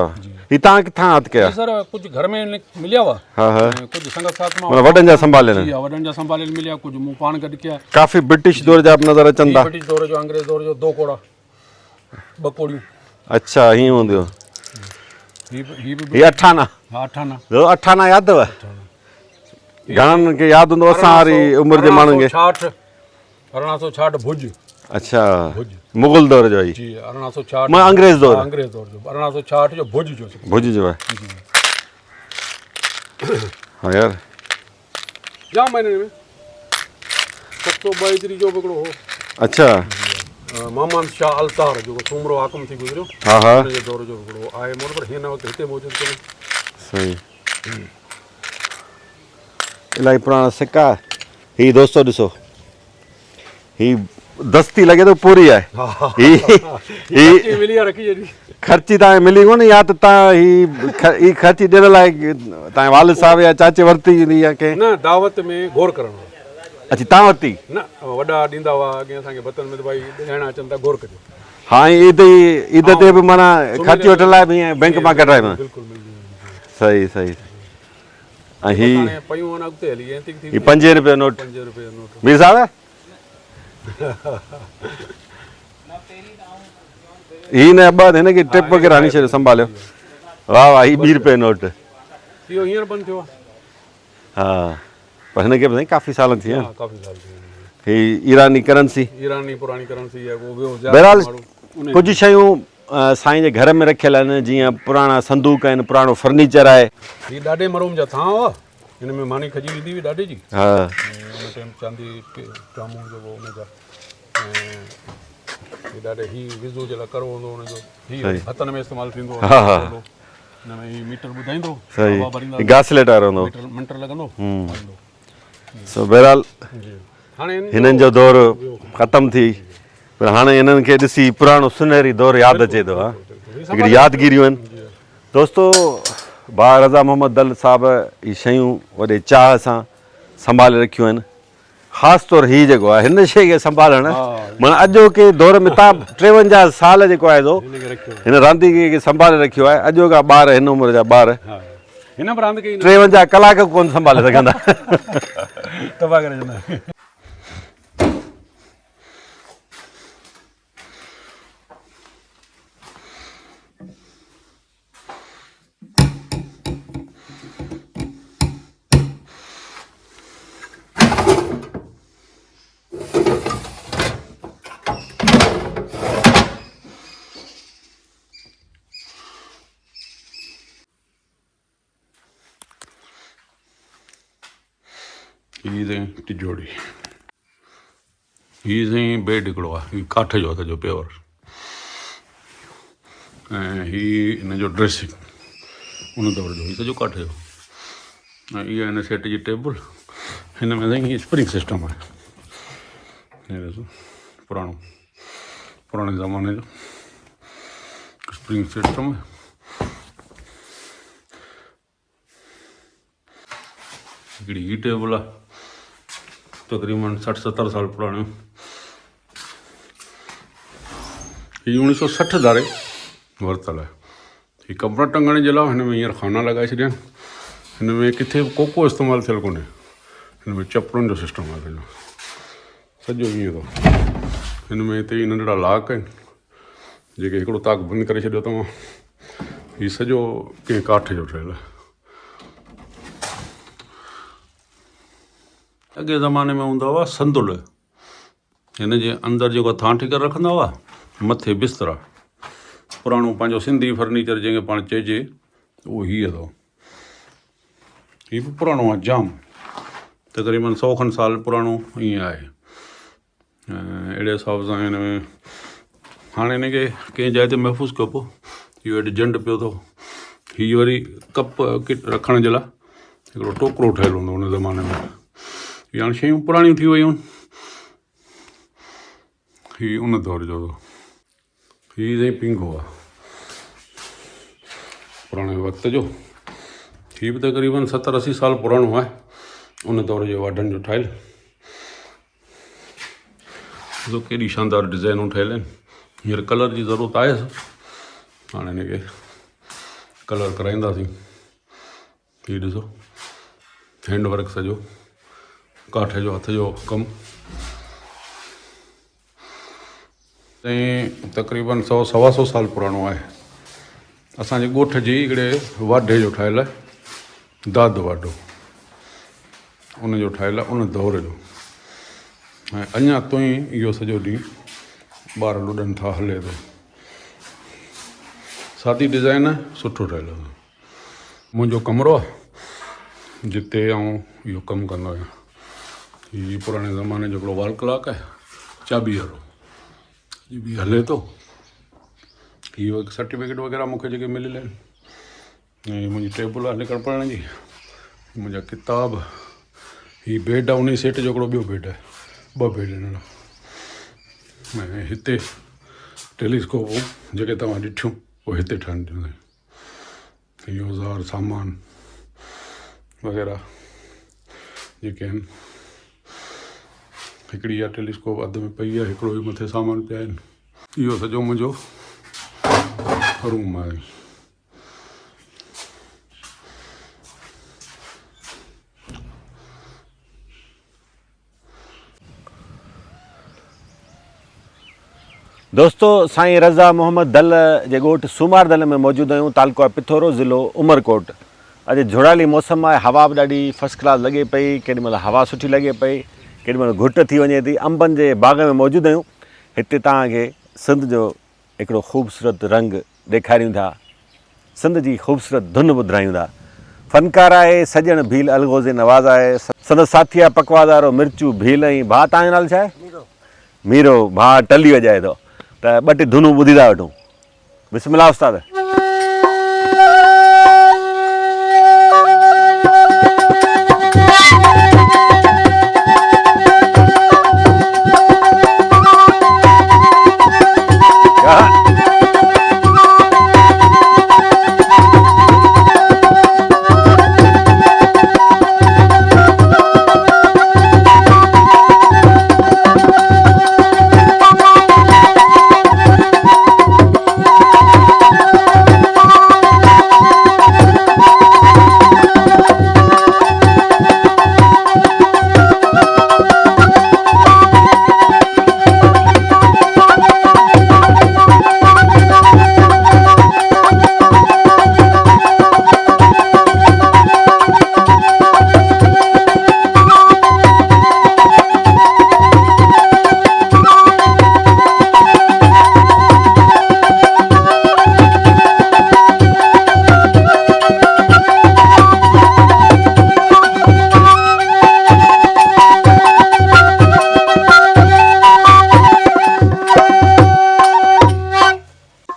Speaker 2: ही तव्हां किथां हथु कया?
Speaker 1: सर कुझु घर में मिलिया हुआ,
Speaker 2: हा हा,
Speaker 1: कुझु संगत साथ मां
Speaker 2: मतलब वॾनि जा संभालियल
Speaker 1: जी, वॾनि जा संभालियल मिलिया, कुझु मूं पाण गॾु कया।
Speaker 2: काफ़ी ब्रिटिश दौर जा बि नज़र अचनि था।
Speaker 1: ब्रिटिश दौर जो, अंग्रेज़ दौर जो, 2 कोड़ा 2 कोड़ियूं।
Speaker 2: अच्छा, हीअं हूंदियो।
Speaker 1: ही बि
Speaker 2: ही अठाना,
Speaker 1: हा अठाना।
Speaker 2: अठाना यादि अथव? घणनि खे यादि हूंदो, असां वारी उमिरि जे माण्हुनि खे।
Speaker 1: 1866 भुज।
Speaker 2: अच्छा,
Speaker 1: भुज
Speaker 2: मुग़ल दौर जो ही?
Speaker 1: जी, 1866
Speaker 2: मां अंग्रेज़ दौर।
Speaker 1: अंग्रेज़ दौर जो 1866 जो भुज जो।
Speaker 2: भुज जो आहे। हाँ यार,
Speaker 1: जाम महीने में 732 जो हिकिड़ो हो।
Speaker 2: अच्छा,
Speaker 1: मोहम्मद शाह अल्तार जो सूमरो हाकम थी गुज़रियो,
Speaker 2: हा हा,
Speaker 1: हुन जे दौर जो हिकिड़ो आहे मोड़, पर हिन वक़्तु हिते मौजूदु कोन्हे।
Speaker 2: सही। इलाही पुराणा सिक्का। ही दोस्तों ॾिसो, ही दस्ती लॻे थो पूरी आहे। ही
Speaker 1: मिली आहे, रखी जॾी
Speaker 2: ख़र्ची तव्हांखे मिली कोन, या त तव्हां ही ख़र्ची ॾियण लाइ तव्हांजे वालिद साहिब या चाचे वरिती हूंदी या कंहिं?
Speaker 1: न, दावत में गौर करणो।
Speaker 2: अच्छा, तव्हां वरिती?
Speaker 1: न, वॾा ॾींदा हुआ अॻे असांखे बतन में, त भाई ॾियणा अचनि था, गौर कजो।
Speaker 2: हाँ, ईद ते बि माना ख़र्ची वठण लाइ बि बैंक मां कढाए।
Speaker 1: बिल्कुलु मिली वेंदी।
Speaker 2: सही सही। ऐं ही
Speaker 1: पयूं आहिनि अॻिते हली, एंटीक थी।
Speaker 2: ही 5 रुपए जो नोट।
Speaker 1: 5 रुपए जो नोट।
Speaker 2: मीर साहब, ही न ॿ हिनखे टिप वग़ैरह हणी छॾियो, संभालियो। वाह वाह, ही 2 रुपए जो नोट।
Speaker 1: इहो हींअर बंदि थियो आहे।
Speaker 2: हा, पर हिनखे बि काफ़ी साल थी विया।
Speaker 1: काफ़ी साल थी विया।
Speaker 2: ही ईरानी करेंसी,
Speaker 1: ईरानी पुरानी करेंसी आहे, वो ॿियो
Speaker 2: बहरहाल कुझु शयूं साईं जे घर में रखियल आहिनि, जीअं पुराणा संदूक आहिनि, पुराणो फर्नीचर आहे।
Speaker 1: ही ॾाढे मरूम जा था हुआ, हिन में मानी खजी विधी हुई ॾाढे जी।
Speaker 2: हा,
Speaker 1: उन टाइम चांदी जामू जेको उन जा, ही ॾाढे ही विज़ू जे लाइ करो हूंदो हुनजो, ही हथनि में इस्तेमालु थींदो।
Speaker 2: हा हा,
Speaker 1: हिन में ही मीटर ॿुधाईंदो,
Speaker 2: सही। घासलेट वारो हूंदो,
Speaker 1: मीटर लॻंदो।
Speaker 2: सो बहरहाल
Speaker 1: हाणे
Speaker 2: हिननि जो दौर ख़तमु थी, पर हाणे हिननि खे ॾिसी पुराणो सुनहरी दौर यादि अचे थो। हा, हिकिड़ी यादगिरियूं आहिनि। दोस्तो, भाउ रज़ा मोहम्मद दल साहिब ही शयूं वॾे चाह सां संभाले रखियूं आहिनि। ख़ासि तौरु हीउ जेको आहे, हिन शइ खे संभालणु माना अॼोके दौर में तव्हां 53 साल जेको आहे हिन रांदीगीअ खे संभाले रखियो आहे। अॼोका ॿार, हिन उमिरि जा ॿार
Speaker 1: हिन बि रांदि कई
Speaker 2: 53 कलाक कोन संभाले सघंदा।
Speaker 1: तबाह करे छॾंदा। तिजोड़ी ही साईं बेड हिकिड़ो आहे, काठ जो सॼो प्योर। ऐं ही हिन जो ड्रेसिंग उन दौर जो, ही सॼो काठ जो। ऐं इहा हिन सेट जी टेबल, हिन में साईं हीअ स्प्रिंग सिस्टम आहे। हे ॾिसो, पुराणे ज़माने जो स्प्रिंग सिस्टम आहे। हिकिड़ी ही टेबल आहे, तक़रीबन 60-70 साल पुराणियूं। हीअ 1960 धारे वरितल आहे। हीअ कपिड़ा टंगण जे लाइ हिन में हींअर खाना लॻाए छॾिया आहिनि। हिन में किथे कोको इस्तेमालु थियल कोन्हे। हिन में चपड़ुनि जो सिस्टम आहे सॼो ईअं थो। हिन में हिते ई नंढड़ा लॉक आहिनि जेके हिकिड़ो ताक बंदि करे छॾियो तव्हां। हीउ सॼो कंहिं काठ जो ठहियलु आहे। अॻे ज़माने में हूंदा हुआ संदुल, हिन जे अंदरि जेको थांठी करे रखंदा हुआ, मथे बिस्तरा। पुराणो पंहिंजो सिंधी फर्नीचर जंहिंखे पाण चइजे उहो हीअ अथव। हीउ बि पुराणो आहे जाम, तक़रीबन 100 खनि साल पुराणो ईअं आहे। अहिड़े हिसाब सां हिन में हाणे हिनखे कंहिं जाइ ते महफ़ूज़ कयो पोइ इहो हेॾे जंड पियो अथव। हीअ वरी कप किट रखण जे लाइ हिकिड़ो टोकरो ठहियलु हूंदो हुन ज़माने में। हीअ हाणे शयूं पुराणियूं थी वियूं आहिनि। हीअ उन दौर जो हो। हीअ साईं पिंगो आहे पुराणे वक़्त जो। हीअ बि तक़रीबन 70-80 साल पुराणो आहे, उन दौर जे वाडनि जो ठहियलु। ॾिसो केॾी शानदार डिज़ाइनूं ठहियल आहिनि। हींअर कलर जी ज़रूरत आहे, हाणे हिनखे कलर कराईंदासीं। हीअ ॾिसो हैंड वर्क सॼो काठ जो हथ जो कमु। ऐं तक़रीबन 100-125 साल पुराणो आहे। असांजे ॻोठ जे हिकिड़े वाढे जो ठहियलु आहे, दाद वाढो उन जो ठहियलु आहे, उन दौर जो। ऐं अञा ताईं इहो सॼो ॾींहुं ॿार लुॾनि था, हले थो। सादी डिज़ाइन आहे, सुठो ठहियलु आहे। मुंहिंजो कमिरो आहे जिते आउं इहो कमु कंदो आहियां। हीअ पुराणे ज़माने जो हिकिड़ो वॉल क्लॉक आहे, चाबी वारो, हीअ बि हले थो। इहो सर्टिफिकेट वग़ैरह मूंखे जेके मिलियल आहिनि। ऐं मुंहिंजी टेबल आहे लिखण पढ़ण जी, मुंहिंजा किताब। हीअ बेड आहे, उन सेट जो हिकिड़ो ॿियो बेड आहे, 2 बेड नंढा। ऐं हिते टेलीस्कोप जेके तव्हां ॾिठियूं उहे हिते ठहंदियूं आहिनि। इहो औज़ार सामान वग़ैरह जेके आहिनि। हिकिड़ी इहा टेलीस्कोप अध में पई आहे, हिकिड़ो ई मथे सामान पिया आहिनि। इहो सॼो मुंहिंजो रूम आहे।
Speaker 2: दोस्तों, साईं रज़ा मोहम्मद दल जे ॻोठ सूमार दल में मौजूदु आहियूं। तालुको आहे पिथोरो, ज़िलो उमरकोट। अॼु झोड़ाली मौसम आहे, हवा बि ॾाढी फस्ट क्लास लॻे पई। केॾीमहिल हवा सुठी लॻे पई, केॾीमहिल घुट थी वञे थी। अंबनि जे बाग़ में मौजूदु आहियूं। हिते तव्हांखे सिंध जो हिकिड़ो ख़ूबसूरत रंग ॾेखारियूं था, सिंध जी ख़ूबसूरत धुन ॿुधायूं था। फ़नकार आहे सॼण भील अलगोज़े नवाज़ आहे। संदसि साथी आहे पकवादारो मिर्चू भील। ऐं भाउ तव्हांजो नालो छा आहे? मीरो। भाउ टली वॼाए थो, त 2 टे धुनूं ॿुधी था वठूं। बिस्मिल्लाह उस्ताद।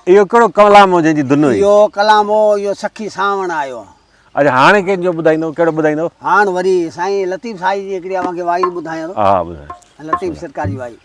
Speaker 2: इहो कहिड़ो कलाम हो जंहिंजी धुन हुई?
Speaker 3: इहो कलाम हो, इहो सखी सावण आयो।
Speaker 2: अच्छा, हाणे कंहिंजो ॿुधाईंदो? कहिड़ो ॿुधाईंदो?
Speaker 3: हाणे वरी साईं लतीफ़ साईं जी हिकिड़ी अव्हांखे वाई ॿुधायां थो।
Speaker 2: हा ॿुधायो।
Speaker 3: लतीफ़ सरकारी वाई।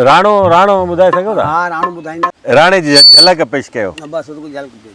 Speaker 2: राणो राणो ॿुधाए सघो था?
Speaker 3: हाँ राणो ॿुधाईंदा।
Speaker 2: राणे जी झलक पेश कयो।
Speaker 3: बस उसको झलक दे।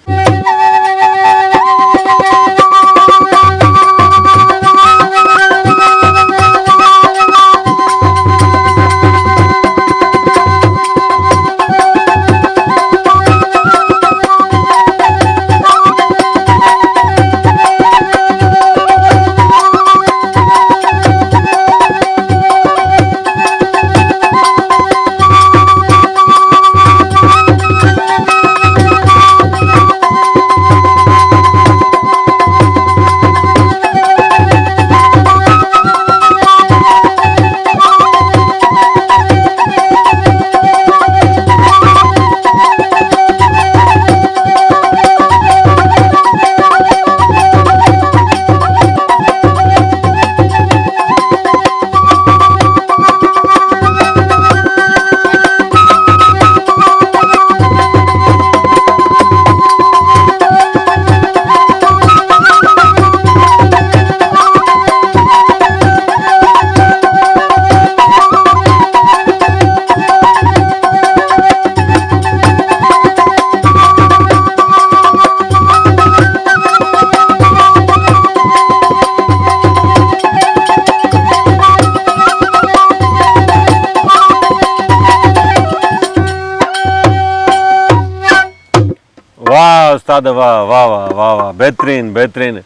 Speaker 2: वाह उस्ताद वाह वाह वाह वाह वाह बहितरीन बहितरीन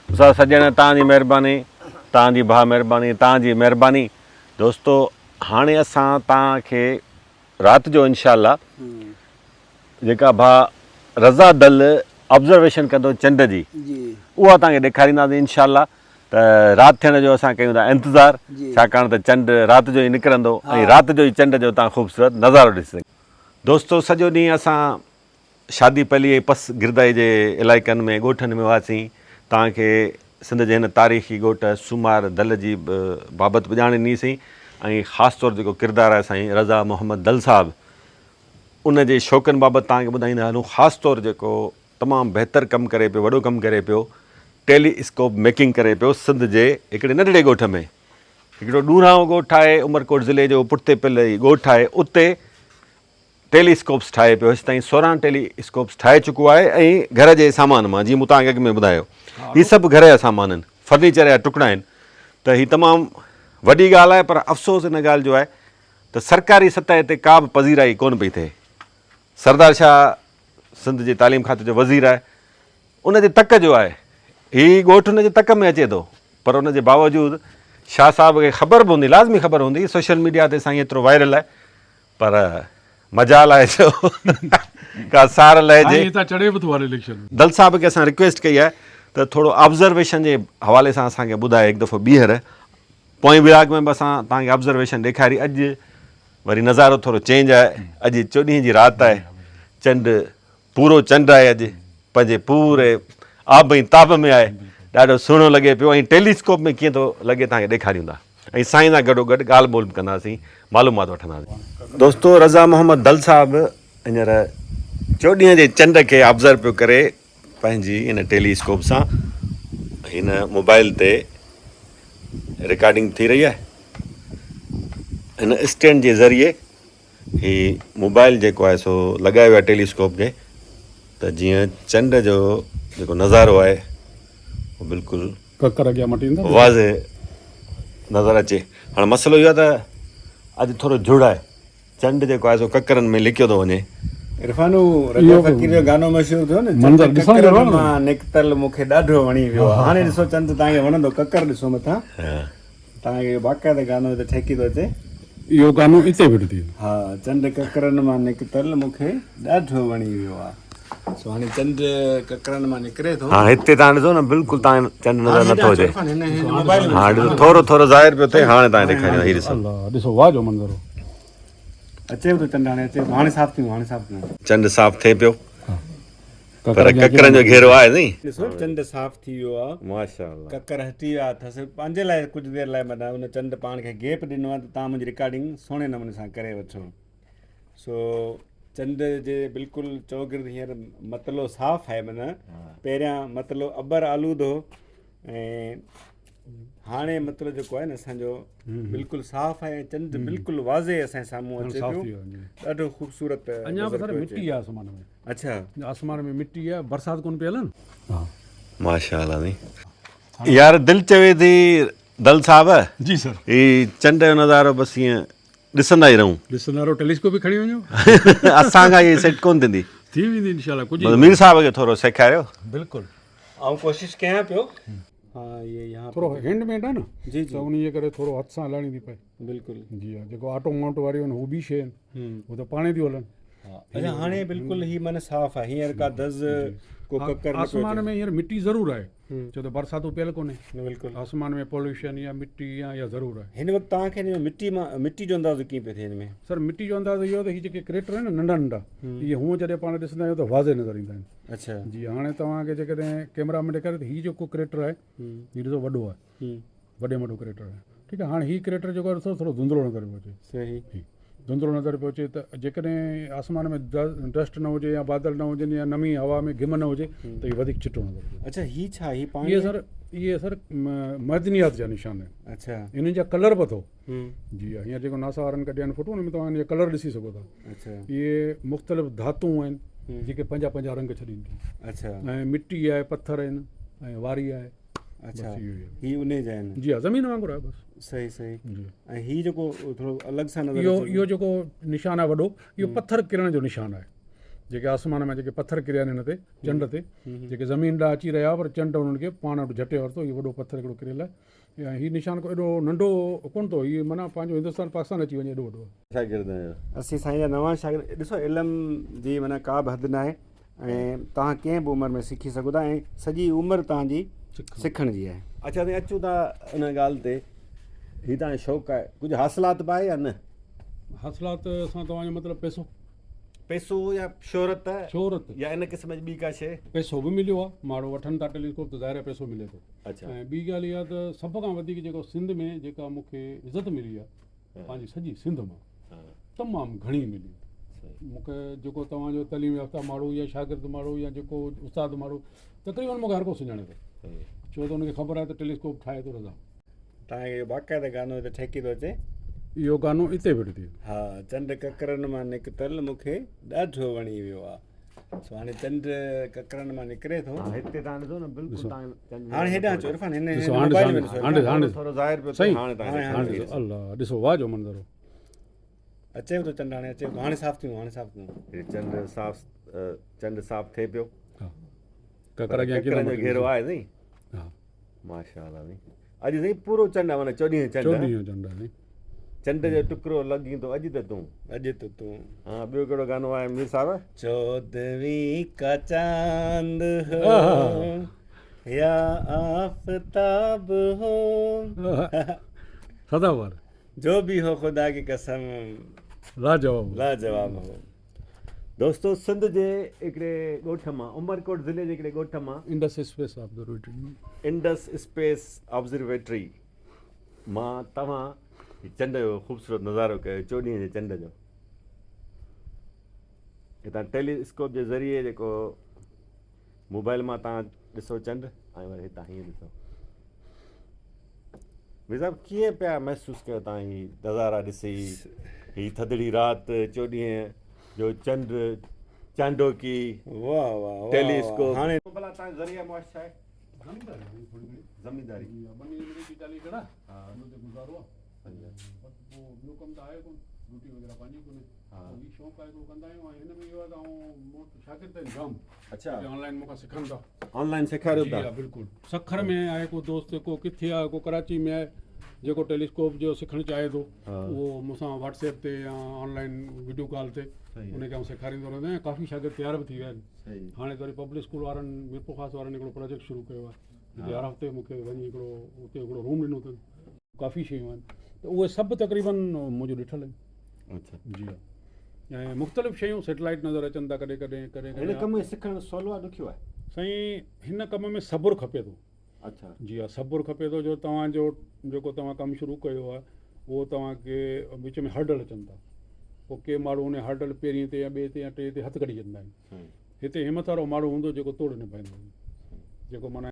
Speaker 2: उस्ताद सजण तव्हांजी महिरबानी तव्हांजी भाउ महिरबानी तव्हांजी महिरबानी। दोस्तो हाणे असां तव्हांखे राति जो इंशाअल्लाह जेका भाउ रज़ा दल ऑब्ज़र्वेशन कंदो चंड जी
Speaker 3: जी
Speaker 2: उहा तव्हांखे ॾेखारींदासीं इंशाअल्लाह। त राति थियण जो असां कयूं था इंतज़ारु छाकाणि त चंड राति जो ई निकिरंदो ऐं राति जो ई चंड जो तव्हां ख़ूबसूरत नज़ारो ॾिसी सघो। दोस्तो सॼो ॾींहुं असां शादी पली ऐं पस गिरदाई जे इलाइक़नि में ॻोठनि में हुआसीं। तव्हांखे सिंध जे हिन तारीख़ी ॻोठ सूमार दल जी बाबति ॼाणींदीसीं ऐं ख़ासि तौरु जेको किरदारु आहे साईं रज़ा मोहम्मद दल साहिबु उन जे शौक़नि बाबति तव्हांखे ॿुधाईंदा हलूं। ख़ासि तौरु जेको तमामु बहितरु कमु करे पियो वॾो कमु करे पियो टेलीस्कोप मेकिंग करे पियो सिंध जे हिकिड़े नंढड़े ॻोठ में। हिकिड़ो ॾूरांओ ॻोठु आहे उमरकोट ज़िले जो पुठिते पियल ॻोठु आहे उते टेलीस्कोप्स ठाहे पियो। हेसि ताईं 16 टेलीस्कोप्स ठाहे चुको आहे ऐं घर जे सामान मां जीअं मूं तव्हांखे अॻु में ॿुधायो हीअ सभु घर जा सामान आहिनि फर्नीचर जा टुकड़ा आहिनि। त हीअ तमामु वॾी ॻाल्हि आहे पर अफ़सोस हिन ॻाल्हि जो आहे त सरकारी सतह ते का बि पज़ीराई कोन पई थिए। सरदार शाह सिंध जे तालीम खाते जो वज़ीर आहे उन जे तक जो आहे हीअ ॻोठु उन जे तक में अचे थो पर उन जे बावजूदि शाह साहिब खे ख़बर बि हूंदी लाज़मी ख़बर हूंदी सोशल मीडिया ते साईं एतिरो वायरल आहे पर मजाल आहे छो का सार लहिजे
Speaker 1: चढ़े बि थो हाणे इलेक्शन।
Speaker 2: दल साहिब खे असां रिक्वेस्ट कई आहे त थोरो ऑब्ज़र्वेशन जे हवाले सां असांखे ॿुधाए हिकु दफ़ो ॿीहर पोएं विराग में बि असां तव्हांखे ऑब्ज़र्वेशन ॾेखारी। अॼु वरी नज़ारो थोरो चेंज आहे अॼु 14 जी राति आहे चंड पूरो चंड आहे अॼु पंहिंजे पूरे आब ऐं ताब में आहे ॾाढो सुहिणो लॻे पियो ऐं टेलीस्कोप में कीअं थो लॻे तव्हांखे ॾेखारियूं था ऐं साईं सां गॾोगॾु ॻाल्हि ॿोल बि कंदासीं मालूमात वठंदासीं। दोस्तो रज़ा मोहम्मद दल साहिबु हींअर 14 जे चंड खे ऑब्ज़र्व पियो करे पंहिंजी हिन टेलीस्कोप सां हिन मोबाइल ते रिकॉर्डिंग थी रही आहे। हिन स्टैंड जे ज़रिए हीउ मोबाइल जेको आहे सो लॻायो आहे टेलीस्कोप खे त जीअं चंड जो जेको नज़ारो आहे उहो बिल्कुलु
Speaker 1: ककर अॻियां मटींदा
Speaker 2: वाज़े नज़र अचे। हाणे मसइलो इहो आहे त अॼु थोरो जुड़ आहे चंड जेको आहे सो ककरनि में लिखियो थो वञे।
Speaker 4: इरफानू रज़ा फ़क़ीर जो गानो मशहूरु थियो न
Speaker 1: मंज़र
Speaker 4: चंड
Speaker 1: ॾिसण
Speaker 4: ककरनि
Speaker 1: जहिड़ो आहे न।
Speaker 4: मां निकितल मूंखे ॾाढो वणी वियो आहे। हाणे ॾिसो चंड तव्हांखे वणंदो ककर ॾिसो मथां तव्हांखे बाक़ाइदा गानो हिते ठेकी थो अचे।
Speaker 1: इहो गानो हिते बि थी
Speaker 4: हा चंड ककरनि मां निकितल मूंखे ॾाढो वणी वियो आहे। सो हाणे चंड ककरनि मां निकिरे थो।
Speaker 2: हा हिते तव्हां ॾिसो न बिल्कुलु तव्हां चंड नज़र नथो अचे।
Speaker 4: हिन मोबाइल में
Speaker 2: हा ॾिसो थोरो थोरो ज़ाहिर पियो थिए हाणे तव्हां ॾेखारियो हीअ ॾिसो
Speaker 1: अल्लाह ॾिसो वाह जो मंज़र
Speaker 4: अचे थो चंड हाणे अचे थो हाणे साफ़ थी हाणे साफ़ थी
Speaker 2: चंड साफ़ थिए पियो पर ककरनि जो घेरो आहे नी।
Speaker 4: ॾिसो चंड साफ़ थी वियो आहे
Speaker 2: माशाअल्लाह
Speaker 4: ककर हटी विया अथसि पंहिंजे लाइ कुझु देरि लाइ माना उन चंड पाण खे गैप ॾिनो आहे त तव्हां मुंहिंजी रिकॉर्डिंग सुहिणे नमूने सां करे वठो। सो चंड जे बिल्कुलु चौगिर्द हींअर मतलो साफ़ु आहे माना पहिरियां मतलो अबर आलूदो ऐं हाणे मतिलबु जेको आहे न असांजो बिल्कुलु साफ़ आहे, चंड बिल्कुलु वाज़े असांजे साम्हूं अचे
Speaker 1: साफ़
Speaker 4: पियो,
Speaker 1: थी वियो आहे, जी।
Speaker 4: ॾाढो ख़ूबसूरत
Speaker 1: अञा बि
Speaker 4: नज़र
Speaker 1: सर
Speaker 4: पियो
Speaker 1: मिट्टी
Speaker 4: अचे।
Speaker 1: आहे आसमान में,
Speaker 4: अच्छा,
Speaker 1: आसमान में मिट्टी आहे, बरसाति कोन पियल आहे न। हा
Speaker 2: माशाल्लाह नी यार दिलि चवे थी दल साहब
Speaker 1: जी सर,
Speaker 2: ही चंड जो नज़ारो बसि ईअं ॾिसंदा ई रहूं
Speaker 1: ॾिसंदा रहो, टेलीस्कोप बि खणी वञो,
Speaker 2: असांखां इहे सेट कोन थींदी।
Speaker 1: थी वेंदी इनशाला कुझु
Speaker 2: मतिलबु मीर साहब खे थोरो सेखारियो।
Speaker 1: बिल्कुलु
Speaker 4: ऐं कोशिशि कयां पियो। हाँ, ये यहाँ
Speaker 1: थोरो हैंडमेड आहे न,
Speaker 4: जी
Speaker 1: त उन जे करे थोरो हथ सां हलाइणी थी पए।
Speaker 4: बिल्कुलु।
Speaker 1: जी हा, जेको ऑटो माउंट वारियूं आहिनि हू ॿी शइ आहिनि, हू त पाणे थियूं हलनि।
Speaker 4: अच्छा, हाणे बिल्कुलु ही माना साफ़ आहे, हींअर का दज़ को ककर न पियो
Speaker 1: आसमान
Speaker 4: अचे।
Speaker 1: में हींअर मिट्टी ज़रूरु आहे, छो त बरसातूं पियल कोन्हे,
Speaker 4: बिल्कुलु।
Speaker 1: आसमान में पॉल्यूशन या मिट्टी या ज़रूरु आहे।
Speaker 4: हिन वक़्तु तव्हांखे हिन में मिट्टी जो अंदाज़ो कीअं पियो थिए हिन में?
Speaker 1: सर मिट्टी जो अंदाज़ो इहो त हीअ जेके क्रेटर आहिनि न नंढा नंढा, इहे हूअं जॾहिं पाण ॾिसंदा आहियूं त वाज़े नज़र ईंदा आहिनि।
Speaker 4: अच्छा।
Speaker 1: जी हाणे तव्हांखे जेकॾहिं कैमरा में ॾेखारे त हीअ जेको क्रेटर आहे हीअ ॾिसो वॾो आहे, वॾे में वॾो क्रेटर आहे, ठीकु आहे। हाणे हीअ क्रेटर जेको आहे ॾिसो थोरो धुंधलो नज़र पियो अचे,
Speaker 4: सही।
Speaker 1: धुंधलो नज़र पियो अचे, त जेकॾहिं आसमान में डस्ट न हुजे या बादल न हुजनि या नमी हवा में घिम न हुजे त हीअ वधीक चिटो नज़र पियो।
Speaker 4: अच्छा, ही छा, ही पाणी?
Speaker 1: इहे सर मदनियात जा निशान आहिनि,
Speaker 4: अच्छा।
Speaker 1: इन्हनि जा कलर बि अथव। जी हा, हींअर जेको नासा वारनि कढिया आहिनि फोटो, हुन में तव्हां इनजा कलर ॾिसी सघो था।
Speaker 4: अच्छा।
Speaker 1: इहे मुख़्तलिफ़ धातूं आहिनि जेके पंहिंजा पंहिंजा रंग छॾीनि थियूं,
Speaker 4: अच्छा।
Speaker 1: ऐं मिट्टी आहे, पत्थर आहिनि ऐं वारी आहे।
Speaker 4: अच्छा,
Speaker 1: बसि इहो ई आहे।
Speaker 4: ही उन जा आहिनि।
Speaker 1: जी हा, ज़मीन वांगुरु आहे बसि।
Speaker 4: सही।
Speaker 1: जी
Speaker 4: ऐं ही जेको थोरो अलॻि सां नज़र
Speaker 1: इहो जेको निशान आहे वॾो, इहो पत्थर किरण जो निशान आहे। जेके आसमान में जेके पत्थर किरिया आहिनि हिन ते चंड ते, जेके ज़मीन ॾांहुं अची रहिया पर चंड उन्हनि खे पाण वटि झटे वरितो, इहो वॾो पत्थर हिकिड़ो किरियल आहे। ऐं हीउ निशान को एॾो नंढो कोन थो, हीउ माना पंहिंजो हिंदुस्तान पाकिस्तान अची वञे एॾो वॾो आहे।
Speaker 2: शागिर्द आहियो।
Speaker 4: असीं साईं जा नवां शागिर्द। ॾिसो, इल्म जी माना का बि हद न आहे, ऐं तव्हां कंहिं बि उमिरि में सिखी सघो था, ऐं सॼी उमिरि तव्हांजी सिखण जी आहे।
Speaker 2: अच्छा साईं अचूं था उन ॻाल्हि ते, हीउ तव्हांजो शौक़ु आहे, कुझु हासिलात बि आहे या न?
Speaker 1: हासिलात सां तव्हांजो मतिलबु
Speaker 2: पैसो या
Speaker 1: शोहरत
Speaker 2: या इन क़िस्म जी ॿी का शइ?
Speaker 1: पैसो बि मिलियो आहे, माण्हू वठनि था टेलीस्कोप त ज़ाहिर पैसो मिले थो।
Speaker 2: अच्छा।
Speaker 1: ऐं ॿी ॻाल्हि इहा त सभ खां वधीक जेको सिंध में जेका मूंखे इज़त मिली आहे, पंहिंजी सॼी सिंध मां तमामु घणी मिली। मूंखे जेको तव्हांजो तइलीम याफ़्ता माण्हू या शागिर्द माण्हू या जेको उस्ताद माण्हू, तक़रीबन मूंखे हर को सुञाणे थो, छो त हुनखे ख़बर आहे त टेलीस्कोप ठाहे थो रज़ा।
Speaker 4: तव्हांखे बाक़ाइदा गानो हिते ठेकी थो अचे।
Speaker 1: इहो गानो हिते बि थी।
Speaker 4: हा, चंड ककरनि मां निकितल मूंखे ॾाढो वणी वियो आहे। सो हाणे चंड ककरनि मां निकिरे थो।
Speaker 2: हिते तव्हां ॾिसो न, बिल्कुलु
Speaker 4: हाणे हेॾां अचो इरफान, हिन
Speaker 1: ॾिसो,
Speaker 4: मोबाइल में ॾिसो।
Speaker 1: हाणे
Speaker 2: थोरो ज़ाहिर पियो
Speaker 1: सही,
Speaker 2: हाणे
Speaker 1: हाणे ॾिसो, अल्लाह ॾिसो वाह जो मंज़र।
Speaker 4: अचे थो चंड, हाणे अचे थो, हाणे साफ़ थियूं, हाणे साफ़ थियूं।
Speaker 2: चंड साफ़ थिए पियो,
Speaker 1: ककर
Speaker 2: जो घेरो आहे साईं।
Speaker 1: हा,
Speaker 2: माशाल्लाह साईं। अॼु साईं पूरो चंड आहे, माना 14 चंड आहे। चंड जो टुकड़ो लॻी थो अॼु त तूं। हा, ॿियो कहिड़ो गानो आहे मीर साहब?
Speaker 4: 14वीं का चांद हो या आफ़ताब हो,
Speaker 1: सदाबहार,
Speaker 4: जो भी हो खुदा की कसम लाजवाब हो।
Speaker 2: दोस्तो, सिंध जे हिकिड़े ॻोठ मां, उमरकोट ज़िले जे हिकिड़े ॻोठ मां,
Speaker 1: इंडस
Speaker 2: स्पेस ऑब्जर्वेटरी मां तव्हां चंड जो ख़ूबसूरत नज़ारो कयो, 14 जे चंड जो। हितां टेलीस्कोप जे ज़रिए जेको मोबाइल मां तव्हां ॾिसो चंड, ऐं वरी हितां हीअं ॾिसो। मीर साहिबु, कीअं पिया महसूसु कयो तव्हां हीअ नज़ारा ॾिसी, हीअ थधिड़ी राति, 14 जो चंड, चांडोकी,
Speaker 4: वाह वाह
Speaker 2: टेलीस्कोप।
Speaker 4: हाणे
Speaker 2: भला तव्हां ज़रिया मुआश छा आहे? ज़मींदारी। अच्छा,
Speaker 1: ऑनलाइन मूंखां सिखनि था,
Speaker 2: ऑनलाइन सेखारियो था?
Speaker 1: बिल्कुलु। सखर में आहे को दोस्त, को किथे आहे, को कराची में आहे, जेको टेलीस्कोप जो सिखणु चाहे थो उहो मूंसां व्हाट्सएप ते या ऑनलाइन वीडियो कॉल ते उनखे आउं सेखारींदो रहंदो आहियां। काफ़ी शागिर्द तयार बि थी विया आहिनि। हाणे त वरी पब्लिक स्कूल वारनि, मीरपुर ख़ास वारनि हिकिड़ो प्रोजेक्ट शुरू कयो आहे, जिते हर हफ़्ते मूंखे वञी हिकिड़ो रूम ॾिनो अथनि, काफ़ी शयूं आहिनि, त उहे सभु तक़रीबन मुंहिंजो ॾिठल आहिनि।
Speaker 2: अच्छा।
Speaker 1: जी हा, ऐं मुख़्तलिफ़ शयूं सैटेलाइट नज़र अचनि था कॾहिं कॾहिं
Speaker 2: हिन कम में सिखणु सवलो आहे ॾुखियो आहे?
Speaker 1: साईं, हिन कम में सब्र खपे थो।
Speaker 2: अच्छा।
Speaker 1: जी हा, सब्र खपे थो, जो तव्हांजो जेको तव्हां कमु शुरू कयो आहे उहो तव्हांखे विच में हर्डल अचनि था, पोइ के माण्हू उन हर्डल पहिरीं ते या ॿिए ते या टे ते हथु कढी छॾींदा आहिनि। हिते हिमत वारो माण्हू हूंदो जेको तोड़ निभाईंदो, जेको माना